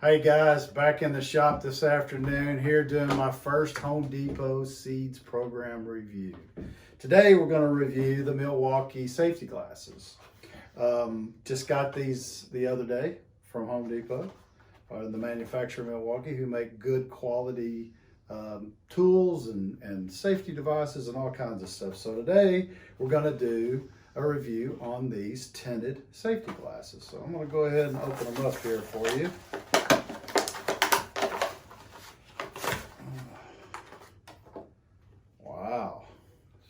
Hey guys, back in the shop this afternoon here doing my first Home Depot Seeds program review. Today we're going to review the Milwaukee safety glasses. Just got these the other day from Home Depot, the manufacturer Milwaukee, who make good quality tools and safety devices and all kinds of stuff. So today we're going to do a review on these tinted safety glasses. So I'm going to go ahead and open them up here for you. Wow,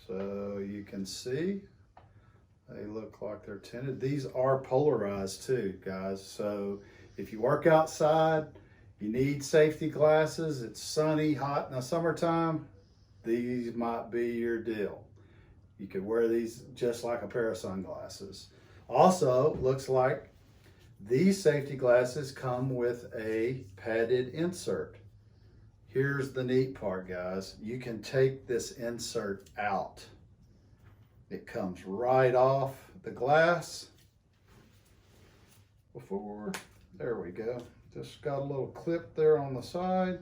so you can see they look like they're tinted. These are polarized too, guys. So if you work outside, you need safety glasses, it's sunny, hot in the summertime, these might be your deal. You could wear these just like a pair of sunglasses. Also, looks like these safety glasses come with a padded insert. Here's the neat part, guys. You can take this insert out. It comes right off the glass. There we go. Just got a little clip there on the side.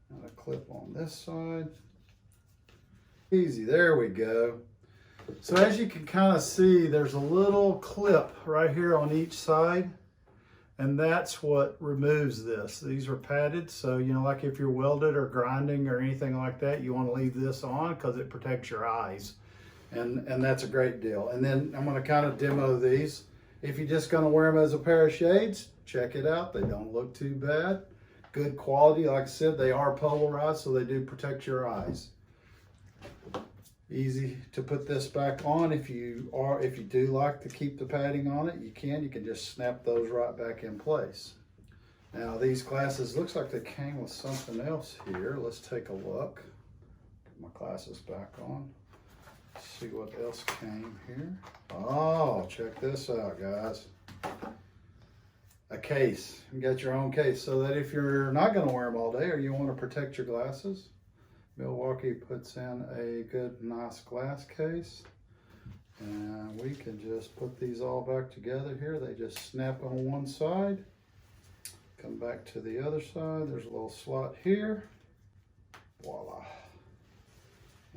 And a clip on this side. Easy, there we go. So as you can kind of see, there's a little clip right here on each side, and that's what removes this. These are padded, so like if you're welded or grinding or anything like that, you want to leave this on because it protects your eyes, and that's a great deal. And then I'm going to kind of demo these. If you're just going to wear them as a pair of shades, check it out. They don't look too bad. Good quality. Like I said, they are polarized, so they do protect your eyes. Easy to put this back on. If you do like to keep the padding on it, you can just snap those right back in place. Now these glasses, looks like they came with something else here. Let's take a look. Put my glasses back on. See what else came here. Oh, check this out, guys. A case. You got your own case, so that if you're not going to wear them all day or you want to protect your glasses, Milwaukee puts in a good, nice glass case. And we can just put these all back together here. They just snap on one side. Come back to the other side. There's a little slot here. Voila.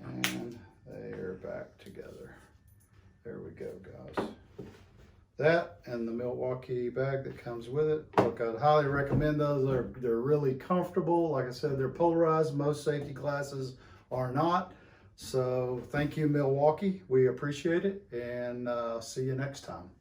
And they are back together. There we go, guys. That and the Milwaukee bag that comes with it. Look, I'd highly recommend those. They're really comfortable. Like I said, they're polarized. Most safety glasses are not. So thank you, Milwaukee. We appreciate it, and see you next time.